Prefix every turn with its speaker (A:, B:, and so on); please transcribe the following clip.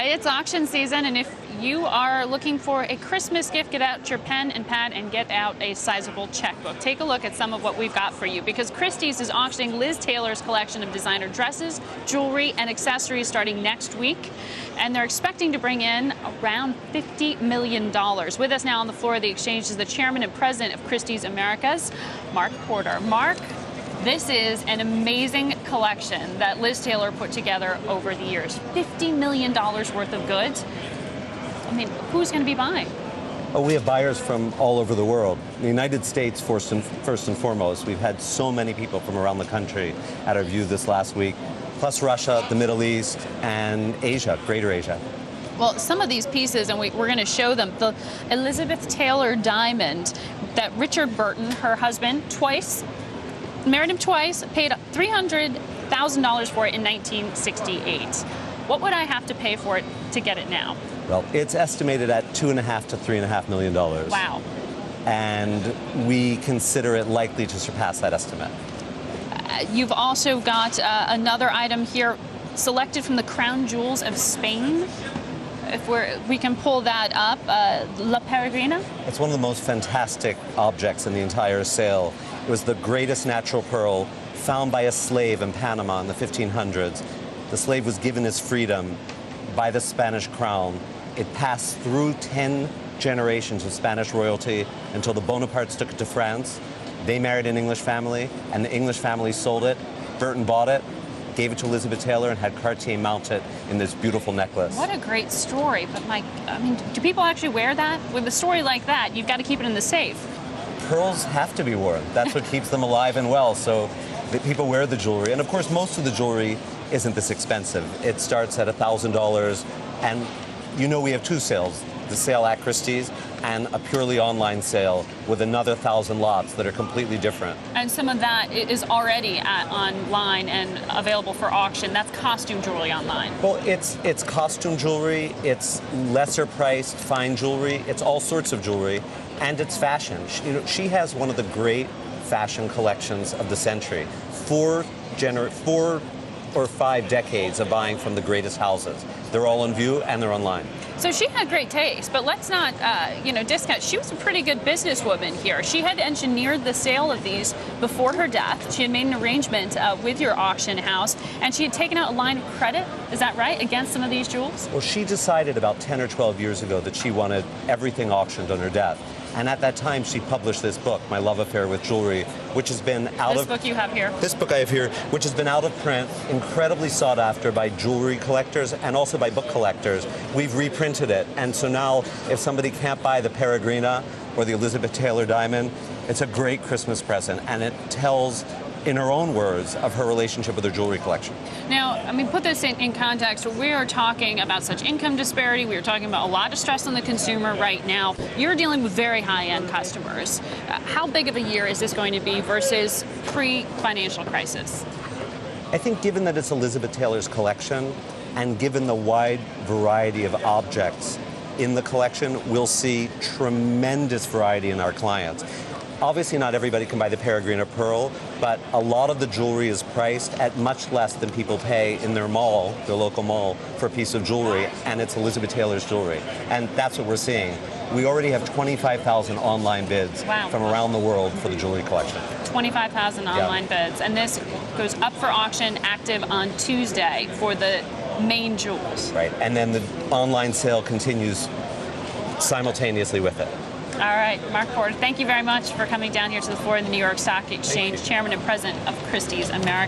A: It's auction season, and if you are looking for a Christmas gift, get out your pen and pad and get out a sizable checkbook. Take a look at some of what we've got for you, because Christie's is auctioning Liz Taylor's collection of designer dresses, jewelry, and accessories starting next week. And they're expecting to bring in around $50 million. With us now on the floor of the exchange is the chairman and president of Christie's Americas, Marc Porter. Marc, this is an amazing collection that Liz Taylor put together over the years. $50 million worth of goods. I mean, who's going to be buying?
B: Oh, we have buyers from all over the world. The United States, first and foremost. We've had so many people from around the country at our view this last week, plus Russia, the Middle East, and Asia, Greater Asia.
A: Well, some of these pieces, and we're going to show them, the Elizabeth Taylor diamond that Richard Burton, her husband, married him twice, paid $300,000 for it in 1968. What would I have to pay for it to get it now?
B: Well, it's estimated at $2.5 to $3.5 million.
A: Wow.
B: And we consider it likely to surpass that estimate.
A: You've also got another item here, selected from the crown jewels of Spain. If we can pull that up, La Peregrina.
B: It's one of the most fantastic objects in the entire sale. It was the greatest natural pearl found by a slave in Panama in the 1500s. The slave was given his freedom by the Spanish crown. It passed through 10 generations of Spanish royalty until the Bonapartes took it to France. They married an English family, and the English family sold it. Burton bought it, gave it to Elizabeth Taylor, and had Cartier mount it in this beautiful necklace.
A: What a great story. But I mean, do people actually wear that? With a story like that, you've got to keep it in the safe.
B: Pearls have to be worn. That's what keeps them alive and well. So people wear the jewelry. And of course, most of the jewelry isn't this expensive. It starts at $1,000. And you know we have two sales, the sale at Christie's and a purely online sale with another 1,000 lots that are completely different.
A: And some of that is already online and available for auction. That's costume jewelry online.
B: Well, it's costume jewelry, it's lesser priced fine jewelry, it's all sorts of jewelry, and it's fashion. She has one of the great fashion collections of the century. Four or 5 decades of buying from the greatest houses. They're all on view and they're online.
A: So she had great taste, but let's not, discount. She was a pretty good businesswoman here. She had engineered the sale of these before her death. She had made an arrangement with your auction house, and she had taken out a line of credit, is that right, against some of these jewels?
B: Well, she decided about 10 or 12 years ago that she wanted everything auctioned on her death. And at that time, she published this book, My Love Affair with Jewelry, which has been
A: This book you have here?
B: This book I have here, which has been out of print, incredibly sought after by jewelry collectors and also by book collectors. We've reprinted it. And so now, if somebody can't buy the Peregrina or the Elizabeth Taylor diamond, it's a great Christmas present. And it tells, in her own words, of her relationship with her jewelry collection.
A: Now, I mean, put this in context. We are talking about such income disparity. We are talking about a lot of stress on the consumer right now. You're dealing with very high-end customers. How big of a year is this going to be versus pre-financial crisis?
B: I think given that it's Elizabeth Taylor's collection, and given the wide variety of objects in the collection, we'll see tremendous variety in our clients. Obviously, not everybody can buy the Peregrina pearl, but a lot of the jewelry is priced at much less than people pay in their mall, their local mall, for a piece of jewelry, and it's Elizabeth Taylor's jewelry. And that's what we're seeing. We already have 25,000 online bids from around the world for the jewelry collection.
A: 25,000 online bids, and this goes up for auction, active on Tuesday for the main jewels.
B: Right, and then the online sale continues simultaneously with it.
A: All right, Marc Porter, thank you very much for coming down here to the floor of the New York Stock Exchange, chairman and president of Christie's America.